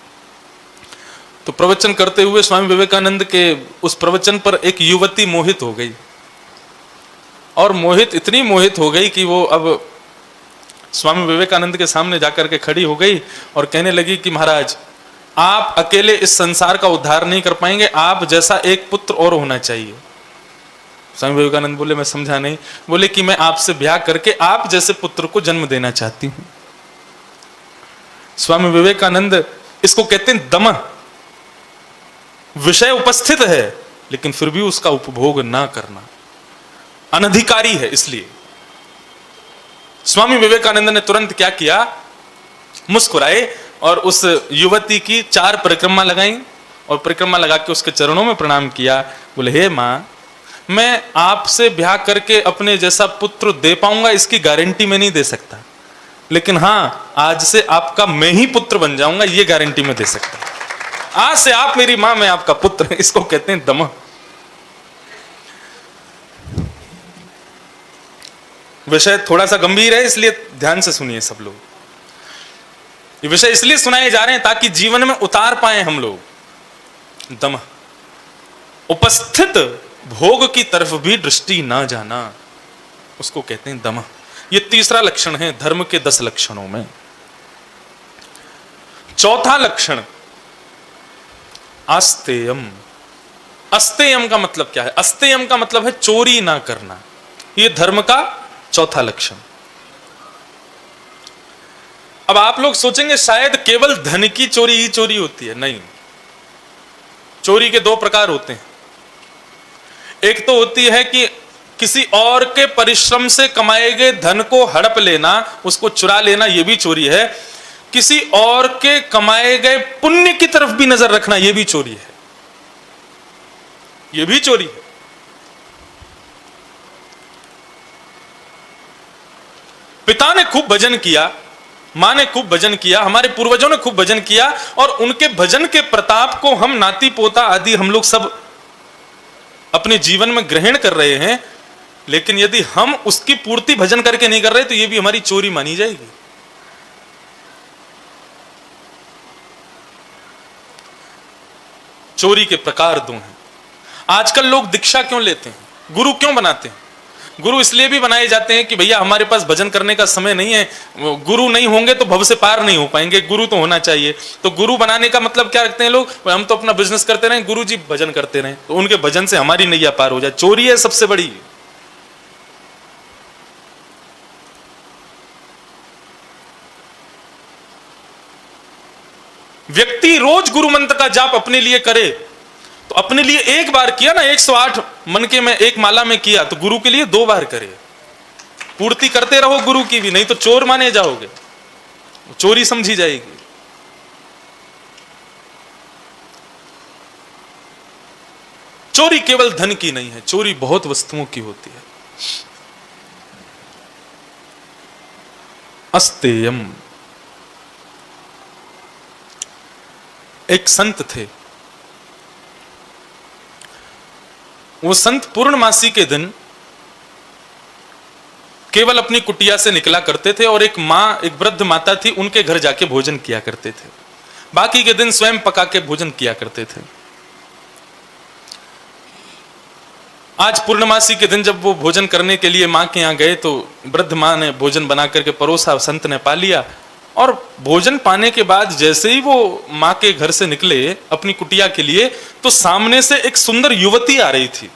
तो प्रवचन करते हुए स्वामी विवेकानंद के उस प्रवचन पर एक युवती मोहित हो गई, और इतनी मोहित हो गई कि वो अब स्वामी विवेकानंद के सामने जाकर के खड़ी हो गई और कहने लगी कि महाराज आप अकेले इस संसार का उद्धार नहीं कर पाएंगे, आप जैसा एक पुत्र और होना चाहिए। स्वामी विवेकानंद बोले मैं समझा नहीं। बोले कि मैं आपसे ब्याह करके आप जैसे पुत्र को जन्म देना चाहती हूं। स्वामी विवेकानंद इसको कहते हैं दम। विषय उपस्थित है लेकिन फिर भी उसका उपभोग ना करना, अनधिकारी है। इसलिए स्वामी विवेकानंद ने तुरंत क्या किया, मुस्कुराए और उस युवती की 4 परिक्रमा लगाई और परिक्रमा लगा के उसके चरणों में प्रणाम किया। बोले हे मां, मैं आपसे ब्याह करके अपने जैसा पुत्र दे पाऊंगा इसकी गारंटी मैं नहीं दे सकता, लेकिन हां आज से आपका मैं ही पुत्र बन जाऊंगा ये गारंटी मैं दे सकता। आज से आप मेरी मां, मैं आपका पुत्र। इसको कहते हैं दम। विषय थोड़ा सा गंभीर है इसलिए ध्यान से सुनिए सब लोग। ये विषय इसलिए सुनाए जा रहे हैं ताकि जीवन में उतार पाए हम लोग। दम उपस्थित भोग की तरफ भी दृष्टि ना जाना, उसको कहते हैं दमः। ये तीसरा लक्षण है धर्म के 10 लक्षणों में। चौथा लक्षण आस्तेयम। अस्तेयम का मतलब क्या है? अस्तेयम का मतलब है चोरी ना करना। ये धर्म का चौथा लक्षण। अब आप लोग सोचेंगे शायद केवल धन की चोरी ही चोरी होती है। नहीं, चोरी के 2 प्रकार होते हैं। एक तो होती है कि किसी और के परिश्रम से कमाए गए धन को हड़प लेना, उसको चुरा लेना, यह भी चोरी है। किसी और के कमाए गए पुण्य की तरफ भी नजर रखना, यह भी चोरी है। यह भी चोरी है। पिता ने खूब भजन किया, मां ने खूब भजन किया, हमारे पूर्वजों ने खूब भजन किया, और उनके भजन के प्रताप को हम नाती पोता आदि हम लोग सब अपने जीवन में ग्रहण कर रहे हैं। लेकिन यदि हम उसकी पूर्ति भजन करके नहीं कर रहे तो यह भी हमारी चोरी मानी जाएगी। चोरी के प्रकार 2 हैं। आजकल लोग दीक्षा क्यों लेते हैं, गुरु क्यों बनाते हैं? गुरु इसलिए भी बनाए जाते हैं कि भैया हमारे पास भजन करने का समय नहीं है, गुरु नहीं होंगे तो भव से पार नहीं हो पाएंगे, गुरु तो होना चाहिए। तो गुरु बनाने का मतलब क्या रखते हैं लोग? हम तो अपना बिजनेस करते रहे, गुरु जी भजन करते रहे, तो उनके भजन से हमारी नैया पार हो जाए। चोरी है सबसे बड़ी। व्यक्ति रोज गुरु मंत्र का जाप अपने लिए करे, तो अपने लिए एक बार किया ना, 108 मन के में एक माला में किया, तो गुरु के लिए 2 बार करे। पूर्ति करते रहो गुरु की भी, नहीं तो चोर माने जाओगे, चोरी समझी जाएगी। चोरी केवल धन की नहीं है, चोरी बहुत वस्तुओं की होती है। अस्तेयम। एक संत थे, वो संत पूर्णमासी के दिन केवल अपनी कुटिया से निकला करते थे और एक वृद्ध माता थी, उनके घर जाके भोजन किया करते थे। बाकी के दिन स्वयं पका के भोजन किया करते थे। आज पूर्णमासी के दिन जब वो भोजन करने के लिए मां के यहां गए तो वृद्ध मां ने भोजन बना करके परोसा, संत ने पा लिया, और भोजन पाने के बाद जैसे ही वो मां के घर से निकले अपनी कुटिया के लिए, तो सामने से एक सुंदर युवती आ रही थी।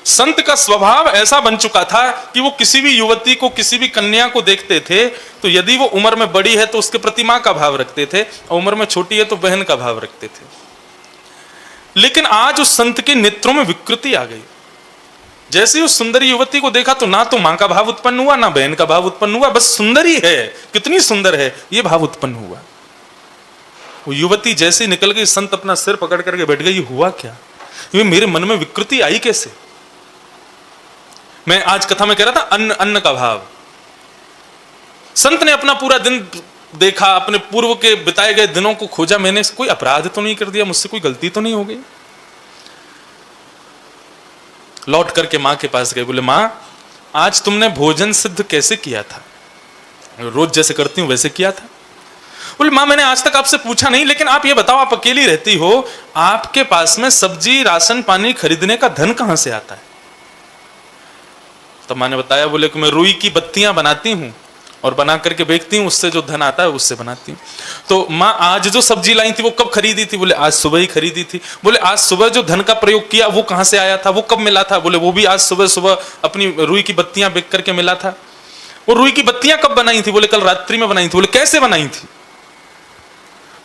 संत का स्वभाव ऐसा बन चुका था कि वो किसी भी युवती को, किसी भी कन्या को देखते थे तो यदि वो उम्र में बड़ी है तो उसके प्रति मां का भाव रखते थे, और उम्र में छोटी है तो बहन का भाव रखते थे। लेकिन आज उस संत के नेत्रों में विकृति आ गई। जैसे ही उस सुंदरी युवती को देखा तो ना तो मां का भाव उत्पन्न हुआ, ना बहन का भाव उत्पन्न हुआ, बस सुंदरी है, कितनी सुंदर है, ये भाव उत्पन्न हुआ। वो युवती जैसे ही निकल गई, संत अपना सिर पकड़ करके बैठ गई। हुआ क्या? ये मेरे मन में विकृति आई कैसे? मैं आज कथा में कह रहा था अन्न का भाव। संत ने अपना पूरा दिन देखा, अपने पूर्व के बिताए गए दिनों को खोजा, मैंने कोई अपराध तो नहीं कर दिया, मुझसे कोई गलती तो नहीं हो गई। लौट करके मां के पास गए, बोले मां आज तुमने भोजन सिद्ध कैसे किया था? रोज जैसे करती हूं वैसे किया था। बोले मां मैंने आज तक आपसे पूछा नहीं, लेकिन आप ये बताओ, आप अकेली रहती हो, आपके पास में सब्जी राशन पानी खरीदने का धन कहां से आता है? तब मां ने बताया, बोले कि मैं रुई की बत्तियां बनाती हूं और बना करके बेचती हूं, उससे जो धन आता है उससे बनाती हूं। तो मां आज जो सब्जी लाई थी वो कब खरीदी थी? बोले आज सुबह ही खरीदी थी। बोले आज सुबह जो धन का प्रयोग किया वो कहां से आया था, वो कब मिला था? बोले वो भी आज सुबह सुबह अपनी रुई की बत्तियां बेच करके मिला था। वो रुई की बत्तियां कब बनाई थी? बोले कल रात्रि में बनाई थी। बोले कैसे बनाई थी?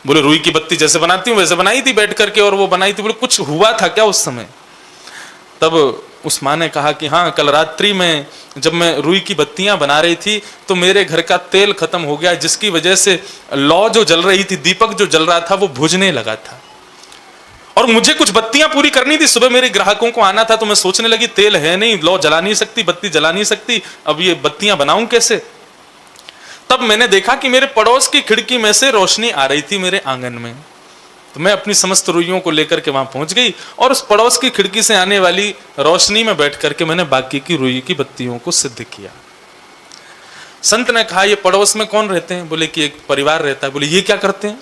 बोले रुई की बत्ती जैसे बनाती हूं वैसे बनाई थी बैठ करके, और वो बनाई थी। बोले कुछ हुआ था क्या उस समय? तब उस मां ने कहा कि हाँ, कल रात्रि में जब मैं रुई की बत्तियां बना रही थी तो मेरे घर का तेल खत्म हो गया, जिसकी वजह से लौ जो जल रही थी, दीपक जो जल रहा था वो बुझने लगा था, और मुझे कुछ बत्तियां पूरी करनी थी। सुबह मेरे ग्राहकों को आना था, तो मैं सोचने लगी तेल है नहीं, लौ जला नहीं सकती, बत्ती जला नहीं सकती, अब ये बत्तियां बनाऊं कैसे? तब मैंने देखा कि मेरे पड़ोस की खिड़की में से रोशनी आ रही थी मेरे आंगन में। तो मैं अपनी समस्त रुइयों को लेकर के वहां पहुंच गई और उस पड़ोस की खिड़की से आने वाली रोशनी में बैठ करके मैंने बाकी की रुई की बत्तियों को सिद्ध किया। संत ने कहा, ये पड़ोस में कौन रहते हैं? बोले कि एक परिवार रहता है। बोले ये क्या करते हैं?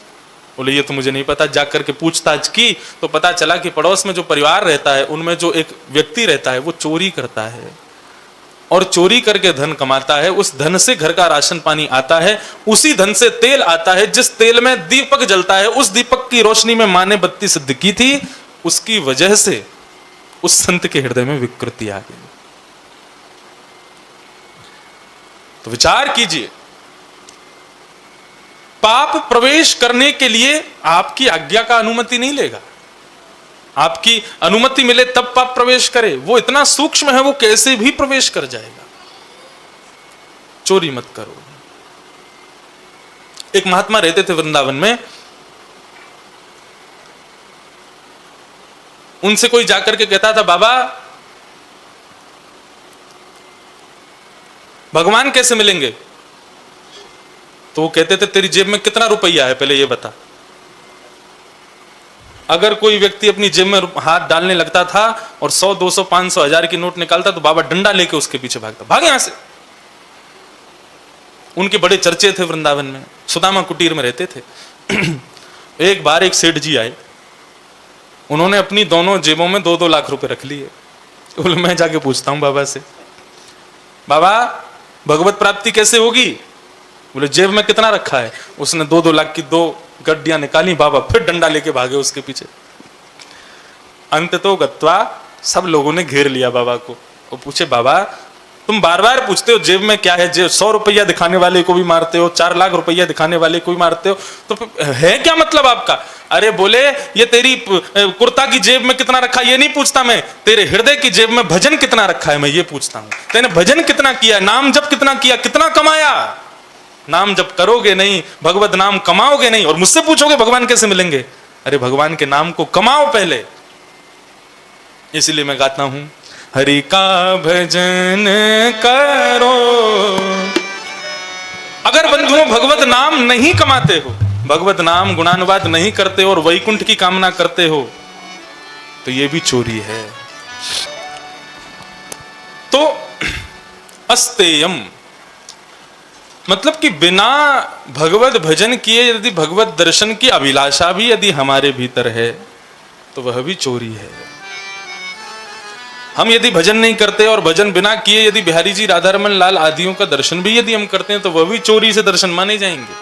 बोले ये तो मुझे नहीं पता। जा करके पूछताछ की तो पता चला कि पड़ोस में जो परिवार रहता है उनमें जो एक व्यक्ति रहता है वो चोरी करता है और चोरी करके धन कमाता है। उस धन से घर का राशन पानी आता है, उसी धन से तेल आता है, जिस तेल में दीपक जलता है, उस दीपक की रोशनी में मां ने बत्ती सिद्ध की थी। उसकी वजह से उस संत के हृदय में विकृति आ गई। तो विचार कीजिए, पाप प्रवेश करने के लिए आपकी आज्ञा का अनुमति नहीं लेगा। आपकी अनुमति मिले तब पाप प्रवेश करे। वो इतना सूक्ष्म है, वो कैसे भी प्रवेश कर जाएगा। चोरी मत करो। एक महात्मा रहते थे वृंदावन में, उनसे कोई जाकर के कहता था, बाबा भगवान कैसे मिलेंगे? तो वो कहते थे, तेरी जेब में कितना रुपया है पहले ये बता। अगर कोई व्यक्ति अपनी जेब में हाथ डालने लगता था और 100, 200, 500, 1000 की नोट निकालता तो बाबा डंडा लेके उसके पीछे भागता, भाग यहां से। उनके बड़े चर्चे थे वृंदावन में, सुदामा कुटीर में रहते थे। एक बार एक सेठ जी आए, उन्होंने अपनी दोनों जेबों में 2-2 लाख रुपए रख लिए। बोले मैं जाके पूछता हूं बाबा से, बाबा भगवत प्राप्ति कैसे होगी? बोले जेब में कितना रखा है? उसने 2-2 लाख की 2 गड्डियां निकाली। बाबा फिर डंडा लेके भागे उसके पीछे। अंत तो गत्वा सब लोगों ने घेर लिया बाबा को। वो पूछे, बाबा तुम बार बार पूछते हो जेब में क्या है, 100 रुपया दिखाने वाले को भी मारते हो, 4 लाख रुपया दिखाने वाले को भी मारते हो, तो है क्या मतलब आपका? अरे बोले ये तेरी कुर्ता की जेब में कितना रखा ये नहीं पूछता मैं, तेरे हृदय की जेब में भजन कितना रखा है मैं ये पूछता हूं। तेने भजन कितना किया, नाम जप कितना किया, कितना कमाया? नाम जप करोगे नहीं, भगवत नाम कमाओगे नहीं, और मुझसे पूछोगे भगवान कैसे मिलेंगे? अरे भगवान के नाम को कमाओ पहले। इसलिए मैं गाता हूं, हरि का भजन करो। अगर बंधुओं भगवत नाम नहीं कमाते हो, भगवत नाम गुणानुवाद नहीं करते हो और वैकुंठ की कामना करते हो, तो ये भी चोरी है। तो अस्तेयम मतलब कि बिना भगवत भजन किए यदि भगवत दर्शन की अभिलाषा भी यदि हमारे भीतर है तो वह भी चोरी है। हम यदि भजन नहीं करते और भजन बिना किए यदि बिहारी जी, राधा रमन लाल आदियों का दर्शन भी यदि हम करते हैं तो वह भी चोरी से दर्शन माने जाएंगे।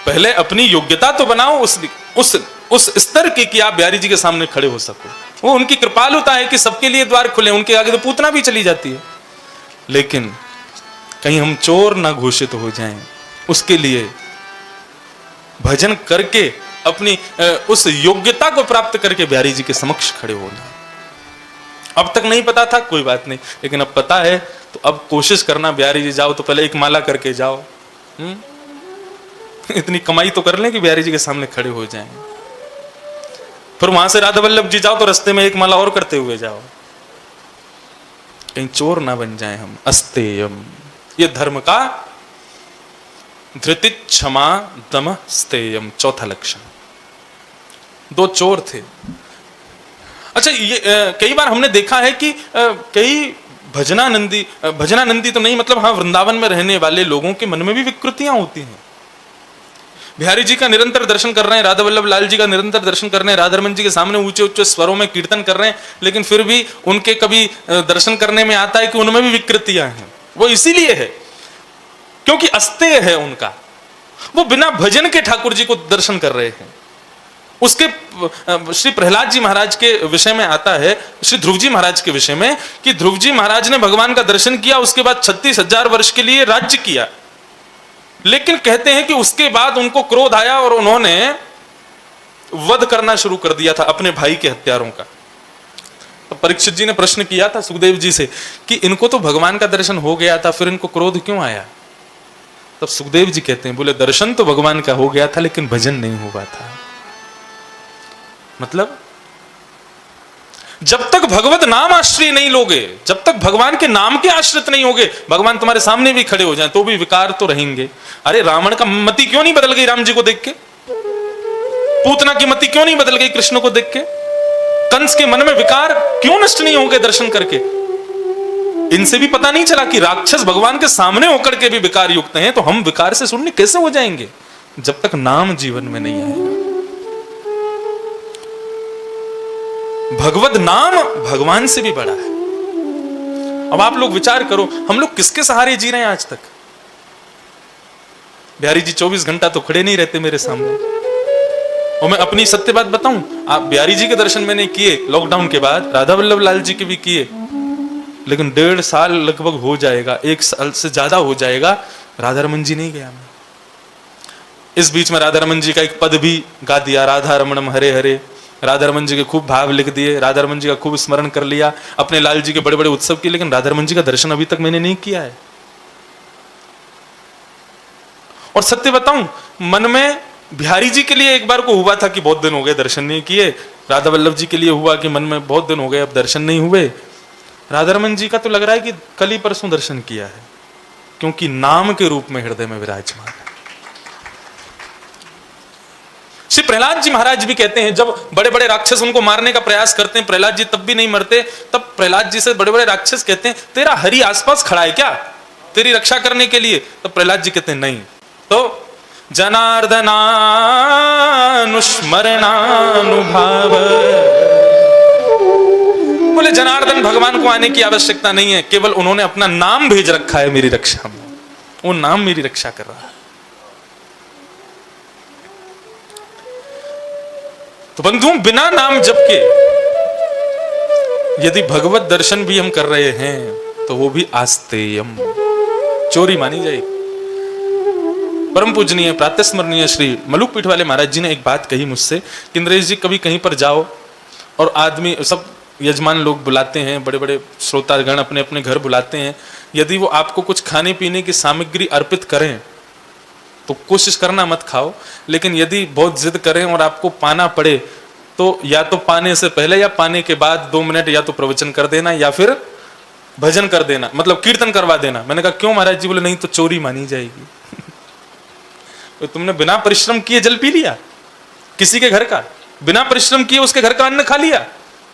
पहले अपनी योग्यता तो बनाओ उस स्तर की कि आप बिहारी जी के सामने खड़े हो सको। वो उनकी कृपालुता है कि सबके लिए द्वार खुले, उनके आगे तो पूतना भी चली जाती है। लेकिन कहीं हम चोर ना घोषित हो जाएं, उसके लिए भजन करके अपनी उस योग्यता को प्राप्त करके बिहारी जी के समक्ष खड़े होना। अब तक नहीं पता था, कोई बात नहीं, लेकिन अब पता है तो अब कोशिश करना, बिहारी जी जाओ तो पहले एक माला करके जाओ। इतनी कमाई तो कर लें कि बिहारी जी के सामने खड़े हो जाएं। फिर वहां से राधा वल्लभ जी जाओ तो रास्ते में एक माला और करते हुए जाओ, कहीं चोर ना बन जाए हम। अस्तेयम ये धर्म का धृति क्षमा दम स्तेयम चौथा लक्षण। 2 चोर थे। अच्छा, ये कई बार हमने देखा है कि कई भजनानंदी तो नहीं, मतलब हाँ, वृंदावन में रहने वाले लोगों के मन में भी विकृतियां होती हैं। बिहारी जी का निरंतर दर्शन कर रहे हैं, राधा वल्लभ लाल जी का निरंतर दर्शन कर रहे हैं, राधा रमन जी के सामने ऊंचे ऊंचे स्वरों में कीर्तन कर रहे हैं, लेकिन फिर भी उनके कभी दर्शन करने में आता है कि उनमें भी विकृतियां हैं। वो इसीलिए है क्योंकि अस्तेय है उनका, वो बिना भजन के ठाकुर जी को दर्शन कर रहे हैं। उसके श्री प्रहलाद जी महाराज के विषय में आता है, श्री ध्रुव जी महाराज के विषय में, कि ध्रुव जी महाराज ने भगवान का दर्शन किया, उसके बाद 36,000 वर्ष के लिए राज्य किया, लेकिन कहते हैं कि उसके बाद उनको क्रोध आया और उन्होंने वध करना शुरू कर दिया था अपने भाई के हत्यारों का। तो परीक्षित जी ने प्रश्न किया था सुखदेव जी से कि इनको तो भगवान का दर्शन हो गया था, फिर इनको क्रोध क्यों आया? तब सुखदेव जी कहते हैं, बोले दर्शन तो भगवान का हो गया था लेकिन भजन नहीं हुआ था। मतलब जब तक भगवत नाम आश्रय नहीं लोगे, जब तक भगवान के नाम के आश्रित नहीं होगे, भगवान तुम्हारे सामने भी खड़े हो जाएं तो भी विकार तो रहेंगे। अरे रावण का मति क्यों नहीं बदल गई राम जी को देख के? पूतना की मति क्यों नहीं बदल गई कृष्ण को देख के? कंस के मन में विकार क्यों नष्ट नहीं होंगे दर्शन करके? इनसे भी पता नहीं चला कि राक्षस भगवान के सामने होकर के भी विकार युक्त हैं, तो हम विकार से शून्य कैसे हो जाएंगे? जब तक नाम जीवन में नहीं आएगा। भगवत नाम भगवान से भी बड़ा है। अब आप लोग विचार करो, हम लोग किसके सहारे जी रहे हैं आज तक? बिहारी जी 24 घंटा तो खड़े नहीं रहते मेरे सामने। और मैं अपनी सत्य बात बताऊं, आप बिहारी जी के दर्शन मैंने किए लॉकडाउन के बाद, राधा वल्लभ लाल जी के भी किए, लेकिन 1.5 साल लगभग हो जाएगा, 1 साल से ज्यादा हो जाएगा, राधा रमन जी नहीं गया मैं। इस बीच में राधा रमन जी का एक पद भी गा दिया, राधा रमणम हरे हरे। राधा रमन जी के खूब भाव लिख दिए, राधा रमन जी का खूब स्मरण कर लिया, अपने लाल जी के बड़े बड़े उत्सव किए, लेकिन राधा रमन जी का दर्शन अभी तक मैंने नहीं किया है। और सत्य बताऊं, मन में बिहारी जी के लिए एक बार को हुआ था कि बहुत दिन हो गए दर्शन नहीं किए, राधा वल्लभ जी के लिए हुआ कि मन में बहुत दिन हो गए अब दर्शन नहीं हुए। राधा रमन जी का तो लग रहा है कि कल ही परसों दर्शन किया है, क्योंकि नाम के रूप में हृदय में विराजमान है। श्री प्रहलाद जी महाराज भी कहते हैं, जब बड़े बड़े राक्षस उनको मारने का प्रयास करते हैं, प्रहलाद जी तब भी नहीं मरते, तब प्रहलाद जी से बड़े बड़े राक्षस कहते हैं, तेरा हरि आसपास खड़ा है क्या तेरी रक्षा करने के लिए? तब प्रहलाद जी कहते हैं नहीं। तो जनार्दनानुस्मरणानुभाव, बोले जनार्दन भगवान को आने की आवश्यकता नहीं है, केवल उन्होंने अपना नाम भेज रखा है मेरी रक्षा में, वो नाम मेरी रक्षा कर रहा है। तो बंधुओं, बिना नाम जप के यदि भगवत दर्शन भी हम कर रहे हैं तो वो भी आस्तेयम, चोरी मानी जाएगी। परम पूजनीय प्रातस्मरणीय श्री मलुक पीठ वाले महाराज जी ने एक बात कही मुझसे कि नरेश जी, कभी कहीं पर जाओ और आदमी सब यजमान लोग बुलाते हैं, बड़े बड़े श्रोतागण अपने अपने घर बुलाते हैं, यदि वो आपको कुछ खाने पीने की सामग्री अर्पित करें तो कोशिश करना मत खाओ, लेकिन यदि बहुत जिद करें और आपको पाना पड़े तो या तो पाने से पहले या पाने के बाद 2 मिनट या तो प्रवचन कर देना या फिर भजन कर देना, मतलब कीर्तन करवा देना। मैंने कहा क्यों महाराज जी? बोले नहीं तो चोरी मानी जाएगी। तो तुमने बिना परिश्रम किए जल पी लिया किसी के घर का, बिना परिश्रम किए उसके घर का अन्न खा लिया,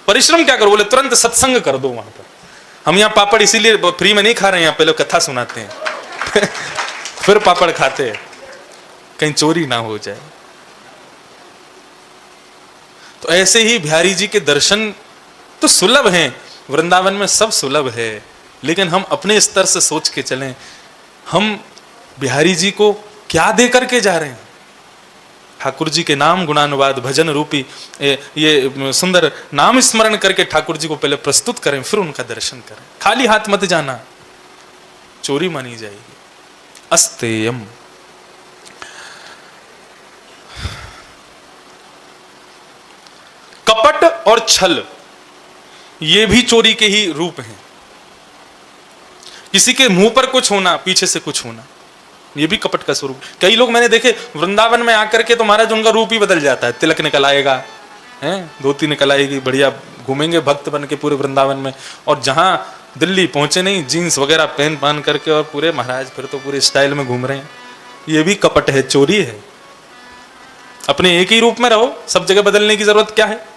परिश्रम क्या करो? बोले तुरंत सत्संग कर दो वहां पर। हम यहाँ पापड़ इसीलिए फ्री में नहीं खा रहे हैं, यहाँ पहले कथा सुनाते हैं फिर पापड़ खाते हैं, कहीं चोरी ना हो जाए। तो ऐसे ही बिहारी जी के दर्शन तो सुलभ हैं, वृंदावन में सब सुलभ है, लेकिन हम अपने स्तर से सोच के चलें, हम बिहारी जी को क्या दे करके जा रहे हैं? ठाकुर जी के नाम गुणानुवाद भजन रूपी ये सुंदर नाम स्मरण करके ठाकुर जी को पहले प्रस्तुत करें, फिर उनका दर्शन करें। खाली हाथ मत जाना, चोरी मानी जाएगी। अस्तेयम। कपट और छल ये भी चोरी के ही रूप हैं। किसी के मुंह पर कुछ होना, पीछे से कुछ होना, ये भी कपट का स्वरूप। कई लोग मैंने देखे वृंदावन में आकर के तो महाराज उनका रूप ही बदल जाता है, तिलक निकल आएगा, धोती निकल आएगी, बढ़िया घूमेंगे भक्त बन के पूरे वृंदावन में, और जहां दिल्ली पहुंचे नहीं जीन्स वगैरह पहन करके और पूरे महाराज फिर तो पूरे स्टाइल में घूम रहे हैं। ये भी कपट है, चोरी है। अपने एक ही रूप में रहो, सब जगह बदलने की जरूरत क्या है?